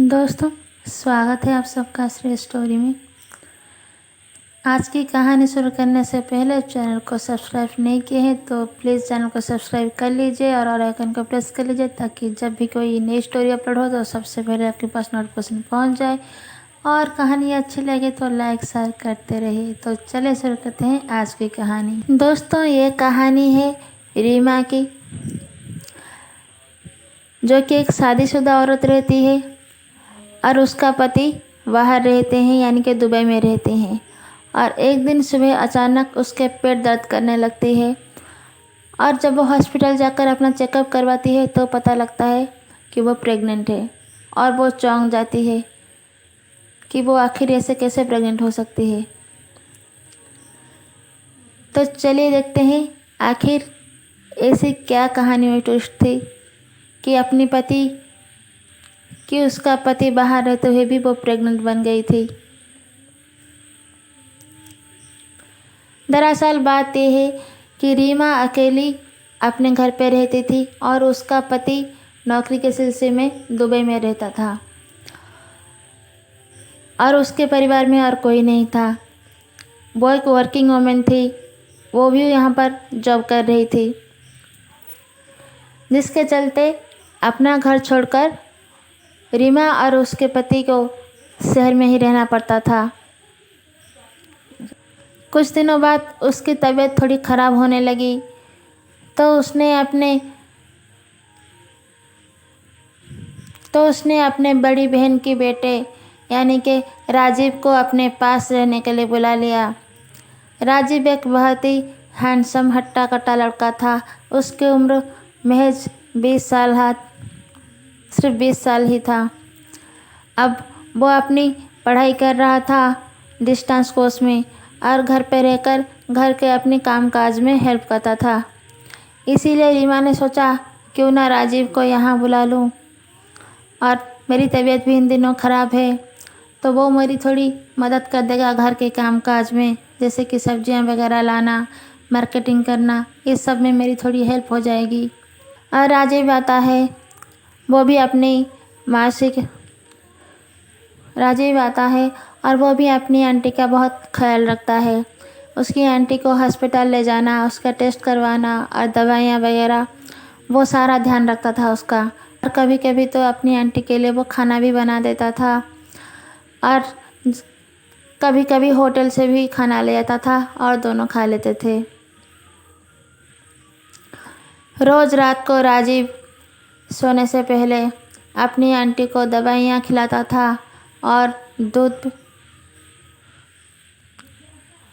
दोस्तों, स्वागत है आप सबका श्री स्टोरी में। आज की कहानी शुरू करने से पहले चैनल को सब्सक्राइब नहीं किए हैं तो प्लीज़ चैनल को सब्सक्राइब कर लीजिए और आइकन को प्रेस कर लीजिए ताकि जब भी कोई नई स्टोरी अपलोड हो तो सबसे पहले आपके पास नोटिफिकेशन पहुंच जाए। और कहानी अच्छी लगे तो लाइक शेयर करते रहिए। तो चलिए शुरू करते हैं आज की कहानी। दोस्तों, ये कहानी है रीमा की, जो कि एक शादीशुदा औरत रहती है और उसका पति बाहर रहते हैं, यानी कि दुबई में रहते हैं। और एक दिन सुबह अचानक उसके पेट दर्द करने लगती है और जब वो हॉस्पिटल जाकर अपना चेकअप करवाती है तो पता लगता है कि वो प्रेग्नेंट है। और वो चौंक जाती है कि वो आखिर ऐसे कैसे प्रेग्नेंट हो सकती है। तो चलिए देखते हैं आखिर ऐसी क्या कहानी में ट्विस्ट थी कि उसका पति बाहर रहते हुए भी वो प्रेग्नेंट बन गई थी। दरअसल बात यह है कि रीमा अकेली अपने घर पे रहती थी और उसका पति नौकरी के सिलसिले में दुबई में रहता था और उसके परिवार में और कोई नहीं था। वो एक वर्किंग वुमेन थी, वो भी यहाँ पर जॉब कर रही थी, जिसके चलते अपना घर छोड़कर रीमा और उसके पति को शहर में ही रहना पड़ता था। कुछ दिनों बाद उसकी तबीयत थोड़ी ख़राब होने लगी तो उसने अपने बड़ी बहन के बेटे यानी कि राजीव को अपने पास रहने के लिए बुला लिया। राजीव एक बहुत ही हैंडसम हट्टा कट्टा लड़का था। उसकी उम्र महज 20 साल सिर्फ 20 साल ही था। अब वो अपनी पढ़ाई कर रहा था डिस्टेंस कोर्स में और घर पे रहकर घर के अपने कामकाज में हेल्प करता था। इसीलिए रीमा ने सोचा क्यों ना राजीव को यहाँ बुला लूँ, और मेरी तबीयत भी इन दिनों ख़राब है तो वो मेरी थोड़ी मदद कर देगा घर के कामकाज में, जैसे कि सब्जियाँ वगैरह लाना, मार्केटिंग करना, इस सब में मेरी थोड़ी हेल्प हो जाएगी। और राजीव आता है, वो भी अपनी आंटी का बहुत ख्याल रखता है। उसकी आंटी को हॉस्पिटल ले जाना, उसका टेस्ट करवाना और दवाइयाँ वगैरह, वो सारा ध्यान रखता था उसका। और कभी कभी तो अपनी आंटी के लिए वो खाना भी बना देता था और कभी कभी होटल से भी खाना ले आता था और दोनों खा लेते थे। रोज़ रात को राजीव सोने से पहले अपनी आंटी को दवाइयाँ खिलाता था और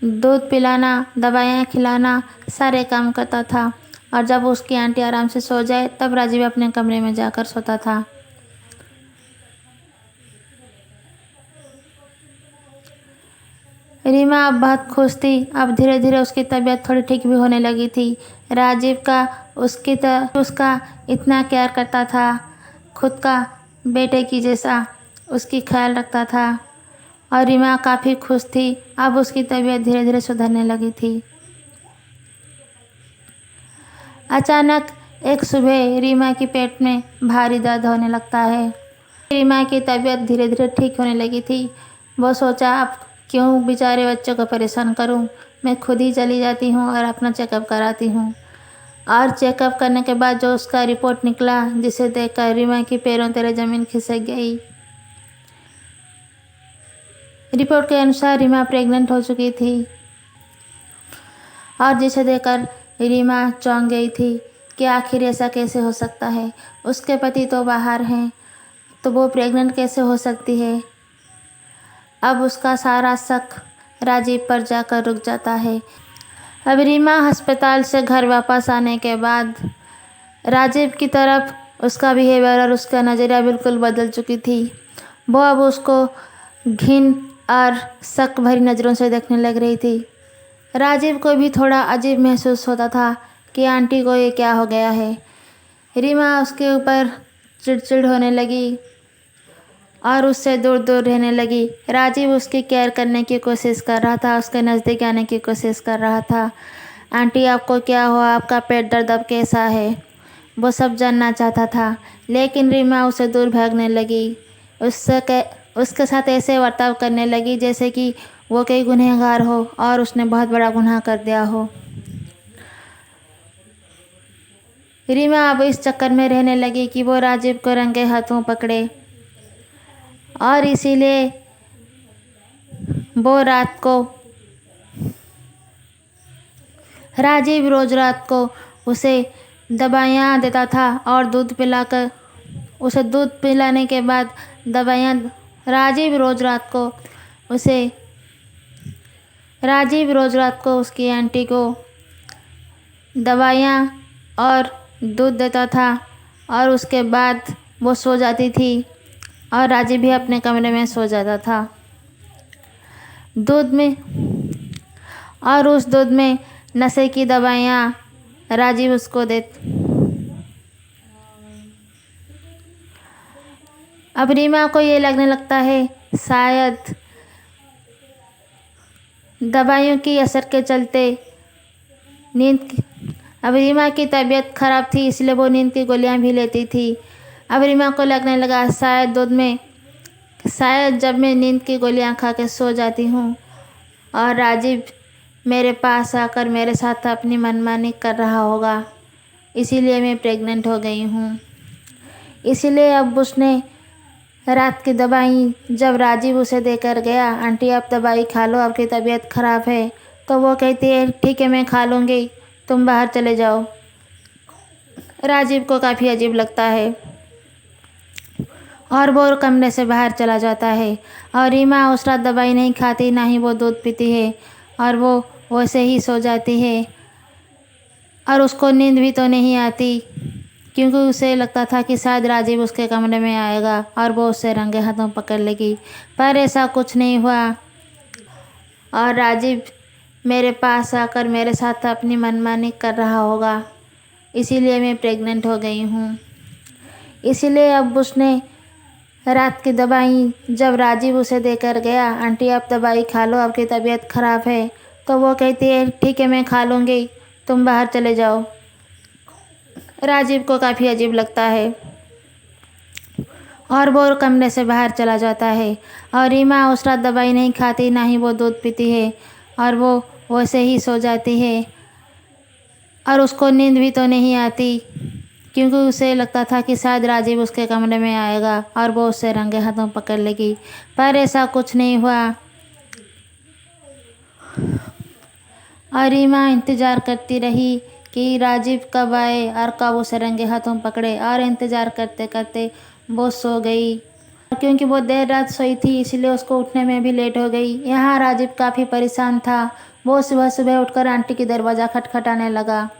दूध पिलाना, दवाइयाँ खिलाना, सारे काम करता था। और जब उसकी आंटी आराम से सो जाए तब राजीव अपने कमरे में जाकर सोता था। रीमा अब बहुत खुश थी। अब धीरे धीरे उसकी तबीयत थोड़ी ठीक भी होने लगी थी। राजीव का उसका इतना केयर करता था, खुद का बेटे की जैसा उसकी ख्याल रखता था और रीमा काफ़ी खुश थी। अब उसकी तबीयत धीरे धीरे सुधरने लगी थी। अचानक एक सुबह रीमा की पेट में भारी दर्द होने लगता है। रीमा की तबीयत धीरे धीरे ठीक होने लगी थी। वो सोचा अब क्यों बेचारे बच्चों को परेशान करूं, मैं खुद ही चली जाती हूं और अपना चेकअप कराती हूं। और चेकअप करने के बाद जो उसका रिपोर्ट निकला, जिसे देखकर रीमा की पैरों तले ज़मीन खिसक गई। रिपोर्ट के अनुसार रीमा प्रेग्नेंट हो चुकी थी और जिसे देखकर रीमा चौंक गई थी कि आखिर ऐसा कैसे हो सकता है। उसके पति तो बाहर हैं तो वो प्रेग्नेंट कैसे हो सकती है। अब उसका सारा शक राजीव पर जाकर रुक जाता है। अब रीमा अस्पताल से घर वापस आने के बाद राजीव की तरफ उसका बिहेवियर और उसका नज़रिया बिल्कुल बदल चुकी थी। वो अब उसको घिन और शक भरी नज़रों से देखने लग रही थी। राजीव को भी थोड़ा अजीब महसूस होता था कि आंटी को ये क्या हो गया है। रीमा उसके ऊपर चिड़चिड़ होने लगी और उससे दूर दूर रहने लगी। राजीव उसकी केयर करने की कोशिश कर रहा था, उसके नज़दीक आने की कोशिश कर रहा था। आंटी आपको क्या हुआ, आपका पेट दर्द अब कैसा है, वो सब जानना चाहता था। लेकिन रीमा उसे दूर भागने लगी। उसके साथ ऐसे बर्ताव करने लगी जैसे कि वो कोई गुनहगार हो और उसने बहुत बड़ा गुनाह कर दिया हो। रीमा अब इस चक्कर में रहने लगी कि वो राजीव को रंगे हाथों पकड़े, और इसीलिए वो राजीव रोज रात को उसे दवाइयाँ देता था और उसे दूध पिलाने के बाद राजीव रोज रात को उसकी आंटी को दवाइयाँ और दूध देता था, और उसके बाद वो सो जाती थी और राजीव भी अपने कमरे में सो जाता था। उस दूध में नशे की दवाइयाँ राजीव उसको अब रीमा को ये लगने लगता है शायद दवाइयों की असर के चलते अब रीमा की तबीयत खराब थी, इसलिए वो नींद की गोलियां भी लेती थी। अब रीमा को लगने लगा शायद जब मैं नींद की गोलियां खा के सो जाती हूँ और राजीव मेरे पास आकर मेरे साथ अपनी मनमानी कर रहा होगा, इसीलिए मैं प्रेग्नेंट हो गई हूँ। इसीलिए अब उसने रात की दवाई जब राजीव उसे देकर गया, आंटी आप दवाई खा लो, आपकी तबीयत खराब है, तो वो कहती है ठीक है मैं खा लूँगी, तुम बाहर चले जाओ। राजीव को काफ़ी अजीब लगता है और वो कमरे से बाहर चला जाता है। और रीमा उस रात दवाई नहीं खाती, ना ही वो दूध पीती है, और वो वैसे ही सो जाती है और उसको नींद भी तो नहीं आती, क्योंकि उसे लगता था कि शायद राजीव उसके कमरे में आएगा और वो उससे रंगे हाथों पकड़ लेगी, पर ऐसा कुछ नहीं हुआ और राजीव मेरे पास आकर मेरे साथ अपनी मनमानी कर रहा होगा, इसीलिए मैं प्रेग्नेंट हो गई हूँ। इसीलिए अब उसने रात की दवाई जब राजीव उसे देकर गया, आंटी आप दवाई खा लो, आपकी तबीयत खराब है, तो वो कहती है ठीक है मैं खा लूँगी, तुम बाहर चले जाओ। राजीव को काफ़ी अजीब लगता है और वो कमरे से बाहर चला जाता है। और रीमा उस रात दवाई नहीं खाती, ना ही वो दूध पीती है, और वो वैसे ही सो जाती है और उसको नींद भी तो नहीं आती, क्योंकि उसे लगता था कि शायद राजीव उसके कमरे में आएगा और वो उससे रंगे हाथों पकड़ लेगी, पर ऐसा कुछ नहीं हुआ। और रीमा इंतज़ार करती रही कि राजीव कब आए और कब उसे रंगे हाथों पकड़े, और इंतज़ार करते करते वो सो गई। क्योंकि वो देर रात सोई थी, इसलिए उसको उठने में भी लेट हो गई। यहाँ राजीव काफ़ी परेशान था। वो सुबह सुबह उठकर आंटी की दरवाज़ा खटखटाने लगा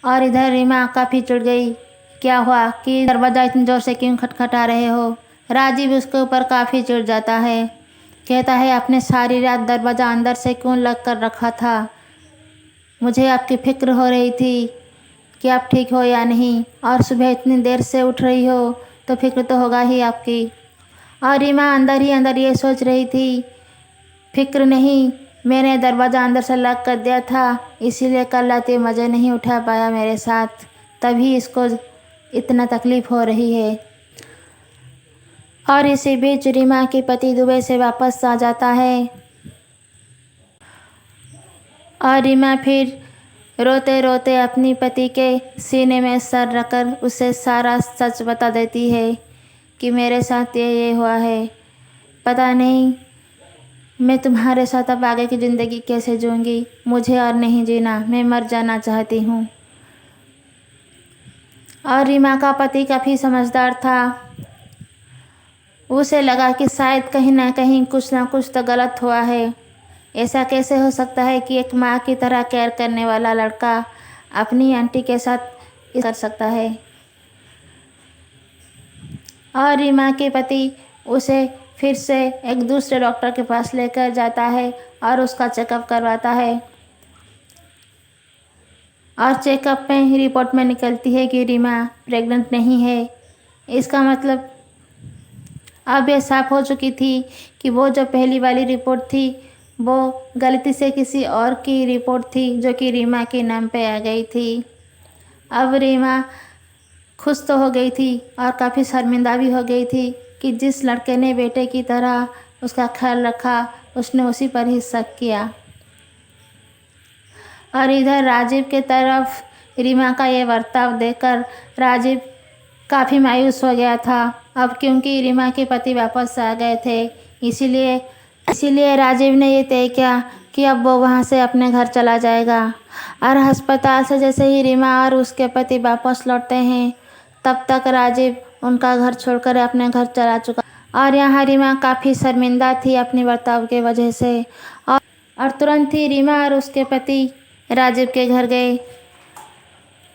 और इधर रीमा काफ़ी चिढ़ गई। क्या हुआ कि दरवाज़ा इतनी ज़ोर से क्यों खटखटा रहे हो? राजीव उसके ऊपर काफ़ी चिढ़ जाता है, कहता है आपने सारी रात दरवाज़ा अंदर से क्यों लग कर रखा था? मुझे आपकी फ़िक्र हो रही थी कि आप ठीक हो या नहीं, और सुबह इतनी देर से उठ रही हो तो फिक्र तो होगा ही आपकी। और रीमा अंदर ही अंदर ये सोच रही थी, फिक्र नहीं, मैंने दरवाज़ा अंदर से लॉक कर दिया था, इसीलिए कल रात ये मज़े नहीं उठा पाया मेरे साथ, तभी इसको इतना तकलीफ़ हो रही है। और इसी बीच रीमा के पति दुबई से वापस आ जाता है और रीमा फिर रोते रोते अपनी पति के सीने में सर रखकर उसे सारा सच बता देती है कि मेरे साथ ये हुआ है। पता नहीं मैं तुम्हारे साथ अब आगे की ज़िंदगी कैसे जीऊँगी, मुझे और नहीं जीना, मैं मर जाना चाहती हूँ। और रीमा का पति काफ़ी समझदार था। उसे लगा कि शायद कहीं ना कहीं कुछ ना कुछ तो गलत हुआ है। ऐसा कैसे हो सकता है कि एक माँ की तरह केयर करने वाला लड़का अपनी आंटी के साथ कर सकता है। और रीमा के पति उसे फिर से एक दूसरे डॉक्टर के पास लेकर जाता है और उसका चेकअप करवाता है। और चेकअप में रिपोर्ट में निकलती है कि रीमा प्रेग्नेंट नहीं है। इसका मतलब अब यह साफ हो चुकी थी कि वो जो पहली वाली रिपोर्ट थी वो गलती से किसी और की रिपोर्ट थी, जो कि रीमा के नाम पे आ गई थी। अब रीमा खुश तो हो गई थी और काफ़ी शर्मिंदा भी हो गई थी कि जिस लड़के ने बेटे की तरह उसका ख्याल रखा उसने उसी पर ही शक किया। और इधर राजीव के तरफ रीमा का ये बर्ताव देखकर राजीव काफ़ी मायूस हो गया था। अब क्योंकि रीमा के पति वापस आ गए थे, इसीलिए राजीव ने ये तय किया कि अब वो वहाँ से अपने घर चला जाएगा। और अस्पताल से जैसे ही रीमा और उसके पति वापस लौटते हैं, तब तक राजीव उनका घर छोड़कर अपने घर चला चुका। और यहाँ रीमा काफ़ी शर्मिंदा थी अपने बर्ताव के वजह से। और तुरंत ही रीमा और उसके पति राजीव के घर गए